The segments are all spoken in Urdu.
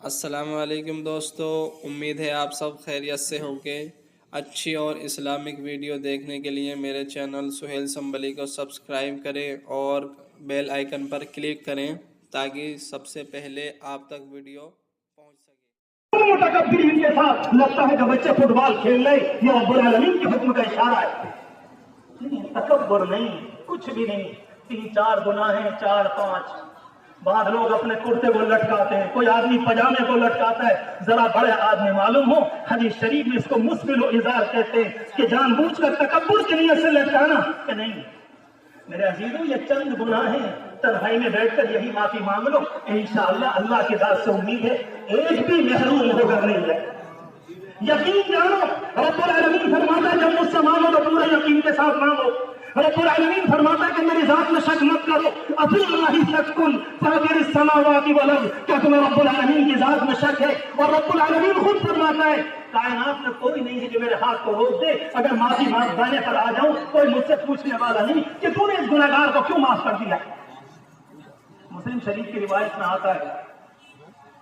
السلام علیکم دوستو، امید ہے آپ سب خیریت سے ہوں گے۔ اچھی اور اسلامک ویڈیو دیکھنے کے لیے میرے چینل سہیل سنبلی کو سبسکرائب کریں اور بیل آئیکن پر کلک کریں تاکہ سب سے پہلے آپ تک ویڈیو پہنچ سکے۔ متکبرین کے ساتھ لگتا ہے کہ بچے فٹ بال کھیل رہے، یہ رب العالمین کے حکم کا اشارہ ہے۔ تکبر نہیں، کچھ بھی نہیں۔ 3-4 گناہیں، 4-5۔ بعض لوگ اپنے کرتے کو لٹکاتے ہیں، کوئی آدمی پجامے کو لٹکاتا ہے۔ ذرا بڑے آدمی معلوم ہو، حدیث شریف میں اس کو مسبل و ازار کہتے ہیں کہ جان بوجھ کر تکبر کی نیت سے لٹکانا کہ نہیں۔ میرے عزیزوں، یہ چند گناہ ہیں، تنہائی میں بیٹھ کر یہی معافی مانگ لو، انشاءاللہ اللہ کی ذات سے امید ہے ایک بھی محروم ہو کر نہیں ہے۔ یقین جانو، رب العالمین فرماتا ہے جب مجھ سے مانگو تو پورے یقین کے ساتھ مانگو۔ رب العالمین فرماتا ہے کہ میری ذات میں شک مت کرو، افی اللہ شک فاطر السماوات والارض۔ کیا تمہیں رب العالمین کی ذات میں شک ہے؟ اور رب العالمین خود فرماتا ہے کائنات میں کوئی نہیں ہے کہ میرے ہاتھ کو روک دے، اگر معافی مانگنے پر آ جاؤں کوئی مجھ سے پوچھنے والا نہیں کہ تو نے اس گنہگار کو کیوں معاف کر دیا۔ مسلم شریف کی روایت میں آتا ہے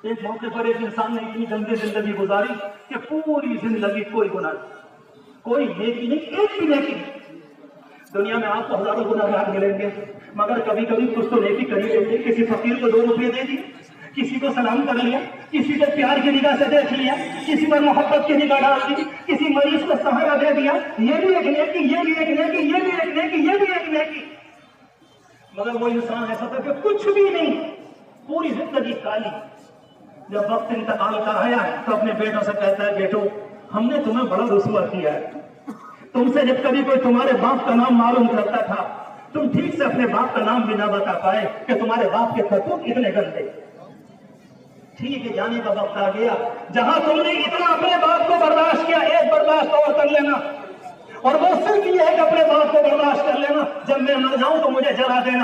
ایک موقع پر ایک انسان نے اتنی گندی زندگی گزاری کہ پوری زندگی کوئی گناہ نہیں، کوئی نیکی نہیں، ایک بھی نیکی نہیں۔ دنیا میں آپ کو ہزاروں گناہگار ملیں گے، مگر کبھی کبھی کچھ تو نیکی کر ہی لیں گے۔ کسی فقیر کو 2 روپے دے دیے، کسی کو سلام کر لیا، کسی کو پیار کی نگاہ سے دیکھ لیا، کسی پر محبت کی نگاہ ڈال دی، کسی مریض کو سہارا دے دیا، یہ بھی ایک نیکی، یہ بھی ایک نیکی، یہ بھی ایک نیکی، یہ بھی ایک نیکی۔ مگر وہ انسان ایسا تھا کہ کچھ بھی نہیں، پوری زندگی خالی۔ جب وقت انتقال کا آیا تو اپنے بیٹوں سے کہتا ہے بیٹو ہم نے تمہیں بڑا رسوا کیا ہے، تم سے جب کبھی کوئی تمہارے باپ کا نام معلوم کرتا تھا تم ٹھیک سے اپنے باپ کا نام بھی نہ بتا پائے کہ تمہارے باپ کے کرتوت اتنے گندے۔ ٹھیک ہے، جانے کا وقت آ گیا، جہاں تم نے اتنا اپنے باپ کو برداشت کیا، ایک برداشت اور کر لینا، اور وہ صرف یہ ہے کہ اپنے باپ کو برداشت کر لینا، جب میں مر جاؤں تو مجھے جلا دینا،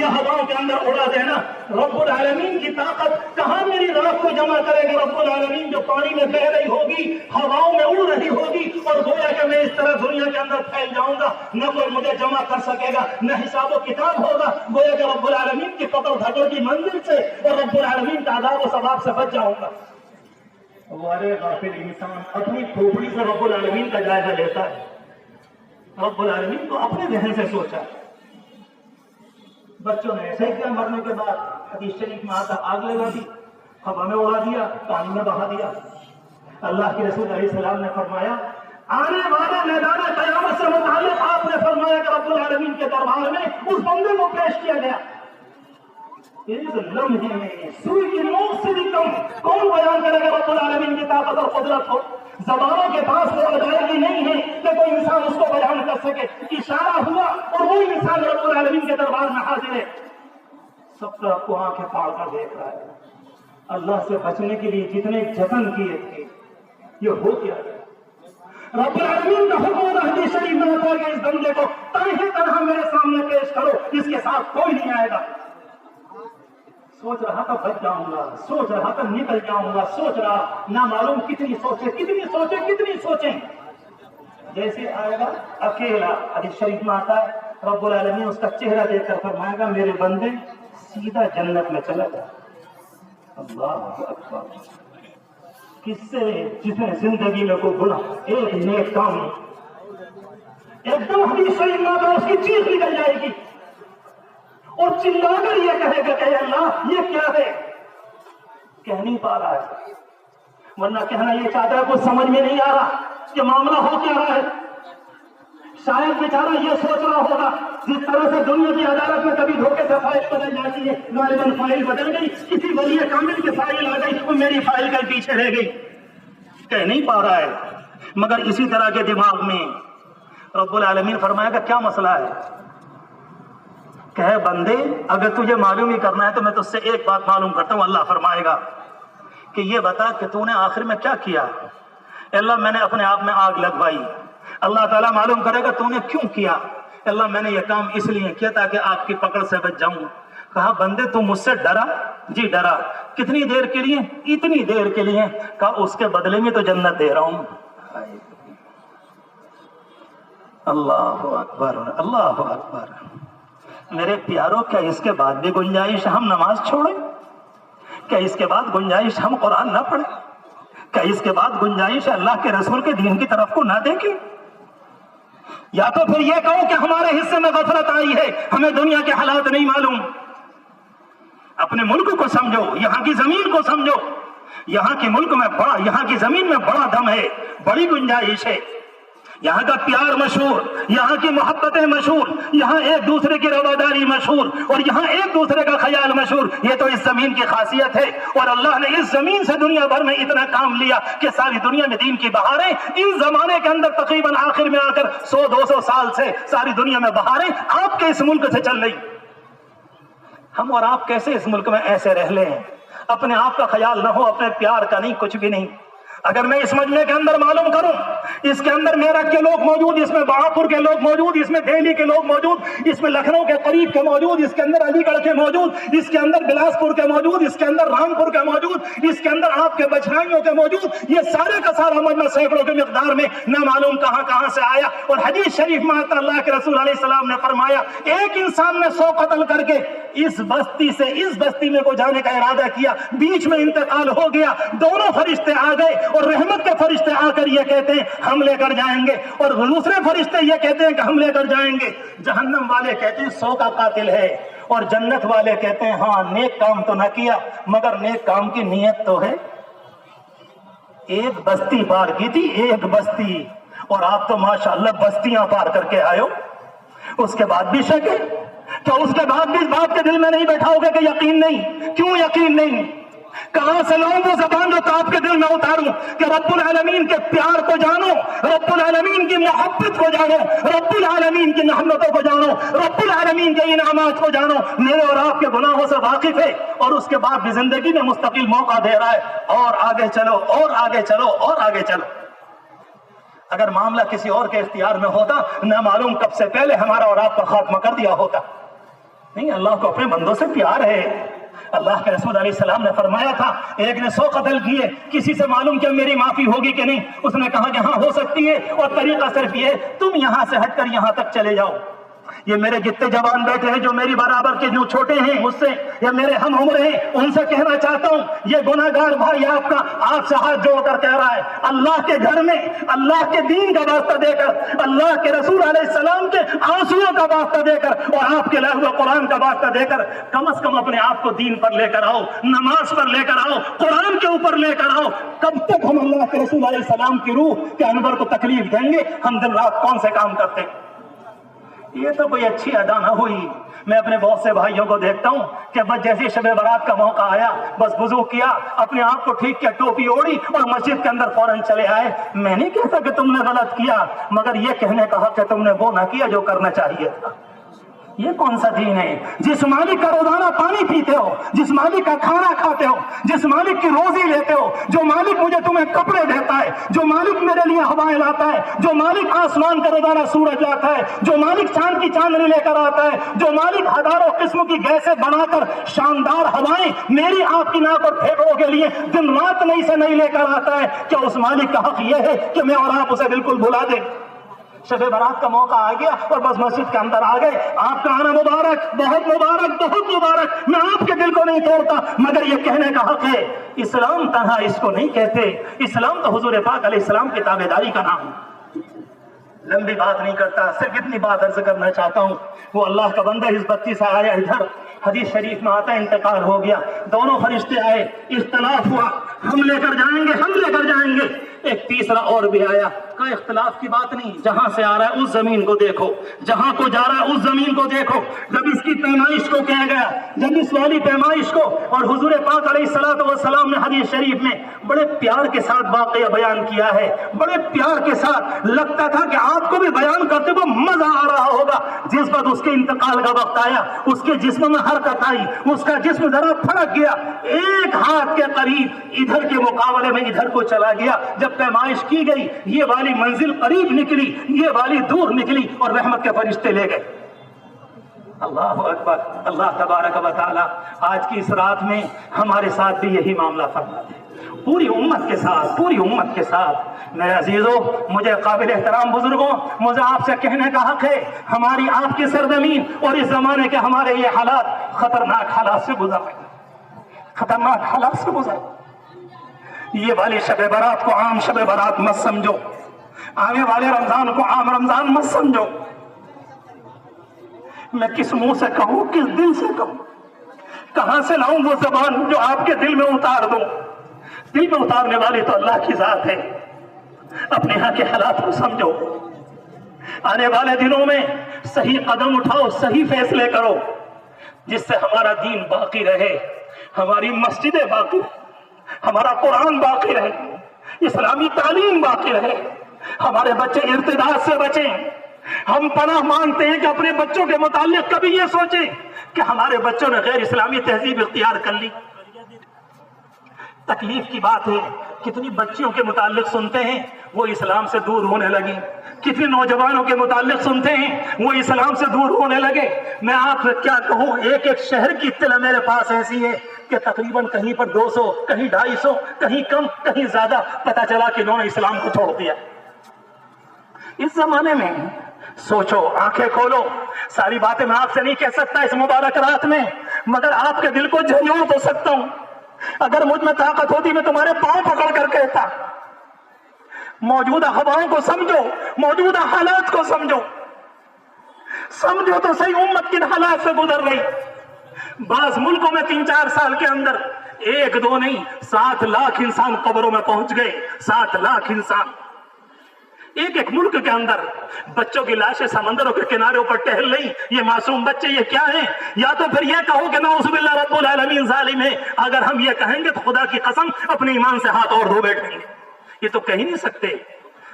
یا ہواؤں کے اندر اڑا دینا۔ رب العالمین کی طاقت کہاں میری راخ کو جمع کرے گا؟ رب العالمین جو پانی میں بہ رہی ہوگی، ہواؤں میں اڑ رہی ہوگی، اور گویا کہ میں اس طرح دنیا کے اندر پھیل جاؤں گا، نہ کوئی مجھے جمع کر سکے گا، نہ حساب و کتاب ہوگا، گویا کہ رب العالمین کی پکڑ دھکڑ کی منزل سے اور رب العالمین کا عذاب و ثواب سے بچ جاؤں گا۔ ہمارے غافل انسان اپنی کھوپڑی سے رب العالمین کا جائزہ لیتا ہے۔ رب العالمین کو اپنے ذہن سے سوچا۔ بچوں نے ایسے کیا، مرنے کے بعد حدیث شریف میں آتا آگ لگا دی، ہوا میں اڑا دیا، پانی میں بہا دیا۔ اللہ کے رسول علیہ السلام نے فرمایا آنے والے میدان قیامت سے متعلق آپ نے فرمایا کہ رب العالمین کے دربار میں اس بندے کو پیش کیا گیا۔ ایک لمحے میں سوئی کی نوک سے بھی کم کون بیان کرے گا رب العالمین کی طاقت اور قدرت ہو؟ زبانوں کے پاس وہ ادائیگی نہیں ہے کہ کوئی انسان اس کو بیان کر سکے۔ اشارہ ہوا اور وہ انسان رب العالمین کے دربار میں حاضر ہے، سب طرف کو آنکھیں پھاڑ کر دیکھ رہا ہے۔ اللہ سے بچنے کے لیے جتنے جتن کیے تھے یہ ہو کیا گیا؟ رب العالمین کا حکم حدیث شریف میں آتا ہے کہ اس بندے کو تنہا میرے سامنے پیش کرو، اس کے ساتھ کوئی نہیں آئے گا۔ سوچ رہا تھا بچ جاؤں گا، سوچ رہا تھا نکل جاؤں گا، سوچ رہا نہ معلوم کتنی سوچیں۔ جیسے آئے گا اکیلا، حدیث شریف میں آتا ہے رب العالمین اس کا چہرہ دیکھ کر فرمائے گا میرے بندے سیدھا جنت میں چلا جا۔ اللہ اکبر! کس سے جس نے زندگی میں کوئی گناہ ایک نیک کام ایک دم حدیث شریف میں آتا ہے اس کی چیخ نکل جائے گی اور چلا کر یہ کہے گا کہ اللہ یہ کیا ہے؟ کہہ نہیں پا رہا ہے، ورنہ کہنا یہ چاہتا ہے کچھ سمجھ میں نہیں آ رہا کہ معاملہ ہو کیا رہا ہے۔ شاید بیچارہ یہ سوچ رہا ہوگا جس طرح سے دنیا کی عدالت میں کبھی دھوکے سے فائل بدل جاتی ہے، غالباً فائل بدل گئی، کسی ولی کامل کی فائل آ گئی، وہ میری فائل کل پیچھے رہ گئی، کہہ نہیں پا رہا ہے۔ مگر اسی طرح کے دماغ میں رب العالمین فرمائے گا کیا مسئلہ ہے؟ کہے بندے اگر تجھے معلوم ہی کرنا ہے تو میں تجھ سے ایک بات معلوم کرتا ہوں۔ اللہ فرمائے گا کہ یہ بتا کہ تو نے آخر میں کیا کیا؟ اللہ میں نے اپنے آپ میں آگ لگوائی۔ اللہ تعالیٰ معلوم کرے گا تو نے کیوں کیا؟ اللہ میں نے یہ کام اس لیے کیا تاکہ آگ کی پکڑ سے بچ جاؤں۔ کہا بندے تم مجھ سے ڈرا؟ جی ڈرا۔ کتنی دیر کے لیے؟ اتنی دیر کے لیے۔ کہا اس کے بدلے میں تو جنت دے رہا ہوں۔ اللہ اکبر، اللہ اکبر۔ میرے پیاروں کیا اس کے بعد بھی گنجائش ہم نماز چھوڑیں؟ کہ اس کے بعد گنجائش ہم قرآن نہ پڑھیں؟ کہ اس کے بعد گنجائش اللہ کے رسول کے دین کی طرف کو نہ دیکھیں؟ یا تو پھر یہ کہو کہ ہمارے حصے میں غفلت آئی ہے، ہمیں دنیا کے حالات نہیں معلوم۔ اپنے ملک کو سمجھو، یہاں کی زمین کو سمجھو، یہاں کی ملک میں یہاں کی زمین میں بڑا دم ہے، بڑی گنجائش ہے، یہاں کا پیار مشہور، یہاں کی محبتیں مشہور، یہاں ایک دوسرے کی رواداری مشہور، اور یہاں ایک دوسرے کا خیال مشہور۔ یہ تو اس زمین کی خاصیت ہے، اور اللہ نے اس زمین سے دنیا بھر میں اتنا کام لیا کہ ساری دنیا میں دین کی بہاریں اس زمانے کے اندر تقریباً آخر میں آ کر 100-200 سال سے ساری دنیا میں بہاریں آپ کے اس ملک سے چل رہی۔ ہم اور آپ کیسے اس ملک میں ایسے رہ لیں؟ اپنے آپ کا خیال نہ ہو، اپنے پیار کا نہیں، کچھ بھی نہیں۔ اگر میں اس مجمع کے اندر معلوم کروں، اس کے اندر میرٹھ کے لوگ موجود، اس میں بہاپور کے لوگ موجود، اس میں دہلی کے لوگ موجود، اس میں لکھنؤ کے قریب کے موجود، اس کے اندر علی گڑھ کے موجود، اس کے اندر بلاسپور کے موجود، اس کے اندر رامپور کے موجود، اس کے اندر آپ کے بچھائیوں کے موجود، یہ سارے کا سارا مجمع سینکڑوں کی مقدار میں نہ معلوم کہاں سے آیا۔ اور حدیث شریف میں آتا اللہ کے رسول علیہ السلام نے فرمایا، ایک انسان نے 100 قتل کر کے اس بستی سے اس بستی میں کو جانے کا ارادہ کیا، بیچ میں انتقال ہو گیا، دونوں فرشتے آ گئے اور رحمت کے فرشتے آ کر یہ کہتے ہیں ہم لے کر جائیں گے، اور دوسرے فرشتے یہ کہتے ہیں کہ ہم لے کر جائیں گے۔ جہنم والے کہتے ہیں 100 کا قاتل ہے، اور جنت والے کہتے ہیں ہاں نیک کام تو نہ کیا مگر نیک کام کی نیت تو ہے۔ ایک بستی پار کی تھی، ایک بستی، اور آپ تو ماشاءاللہ بستیاں پار کر کے آئے ہو۔ اس کے بعد بھی شک ہے، تو اس کے بعد بھی اس بات کے دل میں نہیں بیٹھاؤ گے کہ یقین نہیں؟ کیوں یقین نہیں؟ کہاں سے لاؤں وہ زبان جو آپ کے دل میں اتاروں کہ رب العالمین کے پیار کو جانو، رب العالمین کی محبت کو جانو، رب العالمین کی نعمتوں کو جانو، رب العالمین کے انعامات کو جانو۔ میرے اور آپ کے گناہوں سے واقف ہے، اور اس کے بعد بھی زندگی میں مستقل موقع دے رہا ہے، اور آگے چلو، اور آگے چلو، اور آگے چلو۔ اگر معاملہ کسی اور کے اختیار میں ہوتا، نہ معلوم کب سے پہلے ہمارا اور آپ کا خاتمہ کر دیا ہوتا۔ نہیں، اللہ کو اپنے بندوں سے پیار ہے۔ اللہ کے رسول علیہ السلام نے فرمایا تھا، ایک نے 100 قتل کیے، کسی سے معلوم کہ میری معافی ہوگی کہ نہیں؟ اس نے کہا کہ ہاں ہو سکتی ہے، اور طریقہ صرف یہ، تم یہاں سے ہٹ کر یہاں تک چلے جاؤ۔ یہ میرے جتنے جوان بیٹھے ہیں جو میری برابر کے جو چھوٹے ہیں مجھ سے یا میرے ہم عمر ہیں، ان سے کہنا چاہتا ہوں، یہ گناہگار بھائی آپ کا آپ سے ہاتھ جوڑ کر کہہ رہا ہے، اللہ کے گھر میں اللہ کے دین کا واسطہ دے کر، اللہ کے رسول علیہ السلام کے آنسوؤں کا واسطہ دے کر، اور آپ کے لائے ہوئے قرآن کا واسطہ دے کر، کم از کم اپنے آپ کو دین پر لے کر آؤ، نماز پر لے کر آؤ، قرآن کے اوپر لے کر آؤ۔ کب تک ہم اللہ کے رسول علیہ السلام کی روح کے انور کو تکلیف دیں گے؟ ہم دن رات کون سے کام کرتے ہیں؟ یہ تو کوئی اچھی ادا نہ ہوئی۔ میں اپنے بہت سے بھائیوں کو دیکھتا ہوں کہ بس جیسے شب برات کا موقع آیا، بس وضو کیا، اپنے آپ کو ٹھیک کیا، ٹوپی اوڑی اور مسجد کے اندر فوراً چلے آئے۔ میں نہیں کہتا کہ تم نے غلط کیا، مگر یہ کہنے کا حق کہ تم نے وہ نہ کیا جو کرنا چاہیے تھا۔ یہ کون سا دین ہے؟ جس مالک کا روزانہ پانی پیتے ہو، جس مالک کا کھانا کھاتے ہو، جس مالک کی روزی لیتے ہو، جو مالک مجھے تمہیں کپڑے دیتا ہے، جو مالک میرے لیے ہوائیں لاتا ہے، جو مالک آسمان کا روزانہ سورج لاتا ہے، جو مالک چاند کی چاندنی لے کر آتا ہے، جو مالک ہزاروں قسم کی گیسیں بنا کر شاندار ہوائیں میری آپ کی ناک اور پھیپھڑوں کے لیے دن رات نہیں سے نہیں لے کر آتا ہے، کیا اس مالک کا حق یہ ہے کہ میں اور آپ اسے بالکل بھلا دیں؟ شب برات کا موقع آ گیا اور بس مسجد کے اندر آ گئے۔ آپ کا آنا مبارک، بہت مبارک، بہت مبارک۔ میں آپ کے دل کو نہیں توڑتا، مگر یہ کہنے کا حق ہے، اسلام تنہا اس کو نہیں کہتے، اسلام تو حضور پاک علیہ السلام کی تابعداری کا نام ہے۔ لمبی بات نہیں کرتا، صرف اتنی بات عرض کرنا چاہتا ہوں، وہ اللہ کا بندہ اس بستی سے آیا ادھر، حدیث شریف میں آتا ہے انتقال ہو گیا، دونوں فرشتے آئے، اختلاف ہوا، ہم لے کر جائیں گے، ہم لے کر جائیں گے۔ ایک تیسرا اور بھی آیا، کوئی اختلاف کی بات نہیں، جہاں سے آ رہا ہے اس زمین کو دیکھو، جہاں کو جا رہا ہے اس زمین کو دیکھو۔ جب اس کی پیمائش کو کہا گیا، جب اس والی پیمائش کو، اور حضور پاک علیہ السلام نے حدیث شریف میں بڑے پیار کے ساتھ واقعہ بیان کیا ہے، بڑے پیار کے ساتھ، لگتا تھا کہ آپ کو بھی بیان کرتے ہوئے مزہ آ رہا ہوگا۔ جس وقت اس کے انتقال کا وقت آیا، اس کے جسم میں حرکت آئی، اس کا جسم ذرا پھڑک گیا، ایک ہاتھ کے قریب ادھر کے مقابلے میں ادھر کو چلا گیا۔ جب پیمائش کی گئی، یہ والی منزل قریب نکلی، یہ والی دور نکلی، اور رحمت کے فرشتے لے گئے۔ اللہ اکبر، اللہ تبارک و تعالی آج کی اس رات میں ہمارے ساتھ بھی یہی معاملہ فرما دے، پوری امت کے ساتھ، پوری امت کے ساتھ۔ میرے عزیزوں، مجھے قابل احترام بزرگوں، مجھے آپ سے کہنے کا حق ہے، ہماری آپ کی سرزمین اور اس زمانے کے ہمارے یہ حالات خطرناک حالات سے گزر رہے ہیں، خطرناک حالات سے گزر. یہ والی شب برات کو عام شب برات مت سمجھو, آنے والے رمضان کو عام رمضان مت سمجھو. میں کس منہ سے کہوں, کس دل سے کہوں, کہاں سے لاؤں وہ زبان جو آپ کے دل میں اتار دوں. دل میں اتارنے والی تو اللہ کی ذات ہے. اپنے یہاں کے حالات کو سمجھو. آنے والے دنوں میں صحیح قدم اٹھاؤ, صحیح فیصلے کرو, جس سے ہمارا دین باقی رہے, ہماری مسجدیں باقی رہے, ہمارا قرآن باقی رہے, اسلامی تعلیم باقی رہے, ہمارے بچے ارتداد سے بچیں. ہم پناہ مانگتے ہیں کہ اپنے بچوں کے متعلق کبھی یہ سوچیں کہ ہمارے بچوں نے غیر اسلامی تہذیب اختیار کر لی. تکلیف کی بات ہے, کتنی بچیوں کے متعلق سنتے ہیں وہ اسلام سے دور ہونے لگی, کتنے نوجوانوں کے متعلق سنتے ہیں وہ اسلام سے دور ہونے لگے. میں آپ سے کیا کہوں, ایک ایک شہر کی اطلاع میرے پاس ایسی ہے کہ تقریباً کہیں پر 200, کہیں 250, کہیں کم, کہیں زیادہ, پتا چلا کہ انہوں نے اسلام کو چھوڑ دیا. اس زمانے میں سوچو, آنکھیں کھولو. ساری باتیں میں آپ سے نہیں کہہ سکتا اس مبارک رات میں, مگر آپ کے دل کو جھنجھوڑ تو سکتا ہوں. اگر مجھ میں طاقت ہوتی میں تمہارے پاؤں پکڑ کر کہتا, موجودہ ہواؤں کو سمجھو, موجودہ حالات کو سمجھو. سمجھو تو صحیح امت کن حالات سے گزر رہی. بعض ملکوں میں 3-4 سال کے اندر 1-2 نہیں 7 لاکھ انسان قبروں میں پہنچ گئے. 7 لاکھ انسان ایک ایک ملک کے اندر. بچوں کی لاشیں سمندروں کے کناروں پر ٹہل رہی. یہ معصوم بچے یہ کیا ہیں؟ یا تو پھر یہ کہو کہ نعوذ باللہ رب العالمین ظالم ہے. اگر ہم یہ کہیں گے تو خدا کی قسم اپنے ایمان سے ہاتھ اور دھو بیٹھیں گے. یہ تو کہہ نہیں سکتے.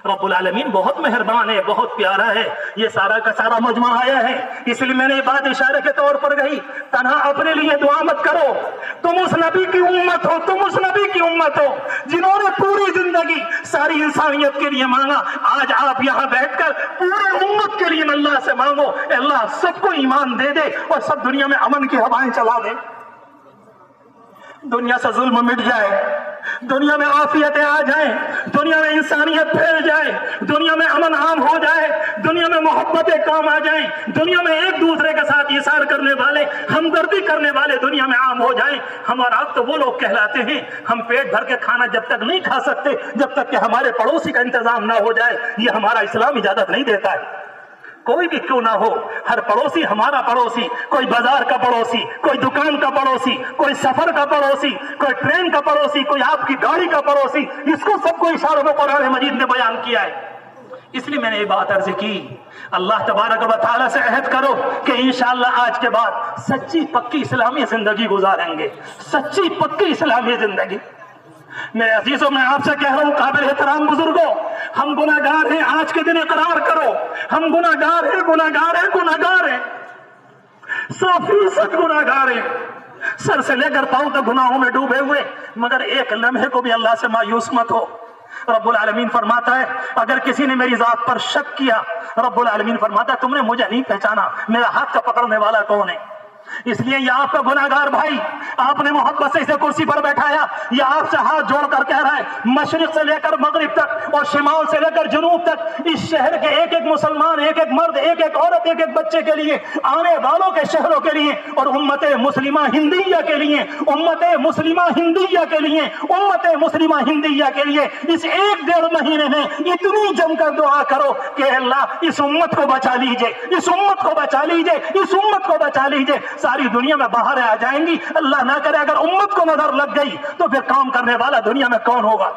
رب العالمین بہت مہربان ہے, بہت پیارا ہے. یہ سارا کا سارا مجمع آیا ہے, اس لیے میں نے یہ بات اشارے کے طور پر کہی. تنہا اپنے لیے دعا مت کرو. تم اس نبی کی امت ہو, تم اس نبی کی امت ہو جنہوں نے پوری زندگی ساری انسانیت کے لیے مانگا. آج آپ یہاں بیٹھ کر پورے امت کے لیے اللہ سے مانگو, اللہ سب کو ایمان دے دے اور سب دنیا میں امن کی ہوائیں چلا دے. دنیا سے ظلم مٹ جائے, دنیا میں عافیتیں آ جائیں, دنیا میں انسانیت پھیل جائے, دنیا میں امن عام ہو جائے, دنیا میں محبتیں کام آ جائیں, دنیا میں ایک دوسرے کے ساتھ ایثار کرنے والے, ہمدردی کرنے والے دنیا میں عام ہو جائیں. ہم اور آپ تو وہ لوگ کہلاتے ہیں, ہم پیٹ بھر کے کھانا جب تک نہیں کھا سکتے جب تک کہ ہمارے پڑوسی کا انتظام نہ ہو جائے. یہ ہمارا اسلام اجازت نہیں دیتا ہے. کوئی بھی کیوں نہ ہو, ہر پڑوسی ہمارا پڑوسی. کوئی بازار کا پڑوسی, کوئی دکان کا پڑوسی, کوئی سفر کا پڑوسی, کوئی ٹرین کا پڑوسی, کوئی آپ کی گاڑی کا پڑوسی. اس کو سب کو اشاروں میں قرآن مجید نے بیان کیا ہے. اس لیے میں نے یہ بات عرض کی. اللہ تبارک و تعالیٰ سے عہد کرو کہ انشاءاللہ آج کے بعد سچی پکی اسلامی زندگی گزاریں گے, سچی پکی اسلامی زندگی. میرے عزیزوں, میں آپ سے کہہ رہا ہوں قابل احترام بزرگوں, ہم گناہگار ہیں. آج کے دن اقرار کرو, ہم گناہگار ہیں, گناہگار ہیں, گناہگار ہیں, 100% گناہگار ہیں. سر سے لے کر پاؤں تک گناہوں میں ڈوبے ہوئے, مگر ایک لمحے کو بھی اللہ سے مایوس مت ہو. رب العالمین فرماتا ہے اگر کسی نے میری ذات پر شک کیا, رب العالمین فرماتا ہے تم نے مجھے نہیں پہچانا, میرا ہاتھ کا پکڑنے والا کون ہے. اس لیے یہ آپ کا گناہگار بھائی آپ نے محبت سے اسے کرسی پر بیٹھایا, یہ آپ سے ہاتھ جوڑ کر کہہ رہا ہے مشرق سے لے کر مغرب تک اور شمال سے لے کر جنوب تک اس شہر کے ایک ایک مسلمان, ایک ایک مرد, ایک ایک عورت, ایک ایک بچے کے لیے, آنے والوں کے شہروں کے لیے اور امت مسلمہ ہندیہ کے لیے, امت مسلمہ ہندیہ کے لیے, امت مسلمہ ہندیہ کے لیے اس 1-1.5 مہینے میں اتنی جم کر دعا کرو کہ اللہ اس امت کو بچا لیجئے, اس امت کو بچا لیجئے, اس امت کو بچا لیجئے. ساری دنیا میں باہر آ جائیں گی, اللہ نہ کرے اگر امت کو نظر لگ گئی تو پھر کام کرنے والا دنیا میں کون ہوگا.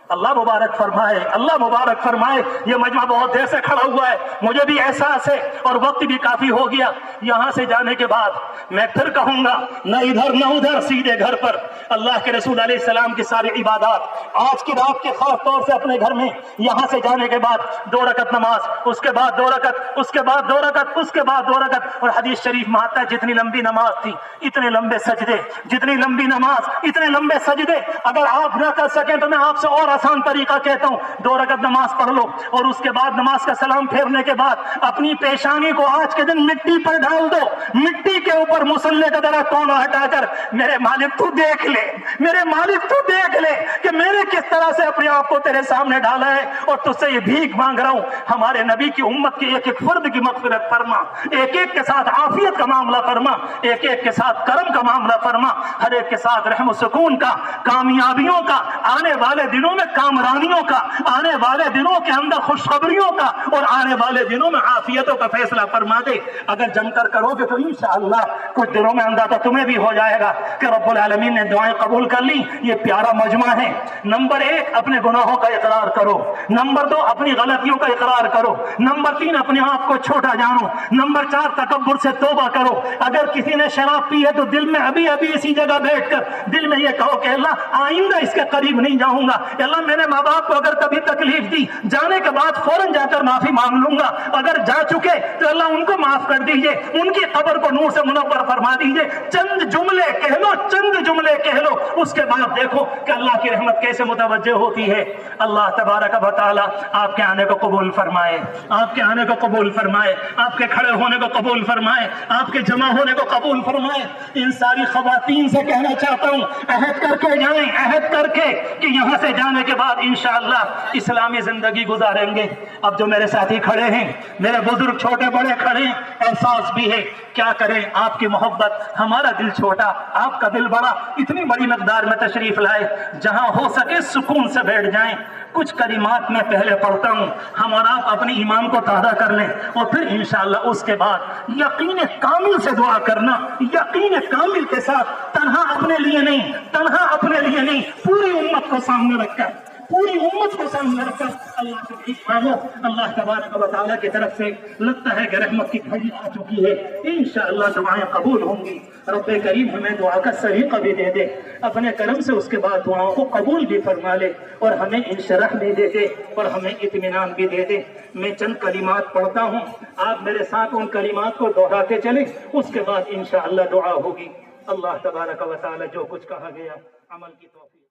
اللہ مبارک فرمائے, اللہ مبارک فرمائے. یہ مجمع بہت دیر سے کھڑا ہوا ہے, مجھے بھی احساس ہے اور وقت بھی کافی ہو گیا. یہاں سے جانے کے بعد میں پھر کہوں گا نہ ادھر نہ ادھر, سیدھے گھر پر اللہ کے رسول علیہ السلام کی ساری عبادات آج کی رات کے خاص طور سے اپنے گھر میں. یہاں سے جانے کے بعد 2 رکعت نماز, اس کے بعد 2 رکعت, اس کے بعد 2 رکعت, اس کے بعد 2 رکعت. اور حدیث شریف میں آتا ہے جتنی لمبی نماز تھی اتنے لمبے سجدے, جتنی لمبی نماز اتنے لمبے سجدے. اگر آپ نہ کر سکیں تو میں آپ سے اور آسان طریقہ کہتا ہوں, 2 رکعت نماز پڑھ لو اور اس کے بعد نماز کا سلام پھیرنے کے بعد اپنی پیشانی کو آج کے دن مٹی پر ڈال دو. مٹی کے اوپر مصلی کا درخت کونا ہٹا کر میرے مالک تو دیکھ لے, لے میرے مالک، تو دیکھ لے کہ میں نے کس طرح سے اپنے آپ کو تیرے سامنے ڈالا ہے اور تجھ سے یہ بھیک مانگ رہا ہوں۔ ہمارے نبی کی امت کے ایک ایک فرد کی مغفرت فرما، ایک ایک کے ساتھ عافیت کا معاملہ فرما، ایک ایک کے ساتھ کرم کا معاملہ فرما، ہر ایک کے ساتھ رحم و سکون کا، کامیابیوں کا، آنے والے دنوں میں کامرانیوں کا، آنے والے دنوں کے اندر خوشخبریوں کا، اور آنے والے دنوں میں عافیتوں کا فیصلہ فرما دے۔ اگر جم کر کرو گے تو انشاءاللہ کچھ دنوں میں اندازہ تمہیں بھی ہو جائے گا کہ رب العالمین نے دعائیں قبول کر لی۔ یہ پیارا مجمع ہے۔ نمبر 1 اپنے گناہوں کا اقرار کرو، نمبر 2 اپنی غلطیوں کا اقرار کرو، نمبر 3 اپنے آپ کو چھوٹا جانو، نمبر 4 تکبر سے توبہ کرو۔ اگر کسی نے شراب پی ہے تو دل میں ابھی اسی جگہ بیٹھ کر دل میں یہ کہو کہ اللہ آئندہ اس کے قریب نہیں جاؤں گا، اللہ میں نے ماں باپ کو اگر کبھی تکلیف دی، جانے کے بعد فوراً جا کر معافی مانگ لوں گا، اگر جا چکے تو اللہ ان کو معاف کر دیجئے، ان کی قبر کو نور سے منور فرما دیجئے۔ چند جملے کہہ لو، چند جملے کہہ لو، اس کے بعد دیکھو کہ اللہ کی رحمت کیسے متوجہ ہوتی ہے۔ اللہ تبارک و تعالی آپ کے آنے کو قبول فرمائے، آپ کے آنے کو قبول فرمائے، آپ کے کھڑے ہونے کو قبول فرمائے، آپ کے جمع ہونے کو قبول فرمائے۔ ان ساری خواتین سے کہنا چاہتا ہوں، عہد کر کے جائیں، عہد کر کے کہ یہاں سے جانے کے بعد انشاءاللہ اسلامی زندگی گزاریں گے۔ اب جو میرے ساتھی کھڑے ہیں، میرے بزرگ چھوٹے بڑے کھڑے ہیں، احساس بھی ہے، کیا کریں آپ کی محبت، ہمارا دل چھوٹا آپ کا دل بڑا، اتنی بڑی مقدار میں تشریف لائے، جہاں ہو سکے سکون سے بیٹھ جائیں۔ کچھ کلمات میں پہلے پڑھتا ہوں، ہم اور آپ اپنی ایمان کو تازہ کر لیں، اور پھر انشاءاللہ اس کے بعد یقین کامل سے دعا کرنا، یقین کامل کے ساتھ، تنہا اپنے لیے نہیں، تنہا اپنے لیے نہیں، پوری امت کو سامنے رکھ کر، پوری امت کو سامنے رکھ کر اللہ سے بھیک مانگو۔ اللہ تبارک و تعالیٰ کی طرف سے لگتا ہے کہ رحمت کی گھڑی آ چکی ہے، انشاءاللہ دعائیں قبول ہوں گی۔ رب کریم ہمیں دعا کا سلیقہ بھی دے دے، اپنے کرم سے اس کے بعد دعاؤں کو قبول بھی فرما لے، اور ہمیں انشراح بھی دے دے، اور ہمیں اطمینان بھی دے دے۔ میں چند کلمات پڑھتا ہوں، آپ میرے ساتھ ان کلمات کو دہراتے چلیں، اس کے بعد انشاءاللہ دعا ہوگی۔ اللہ تبارک و تعالیٰ جو کچھ کہا گیا عمل کی توفیق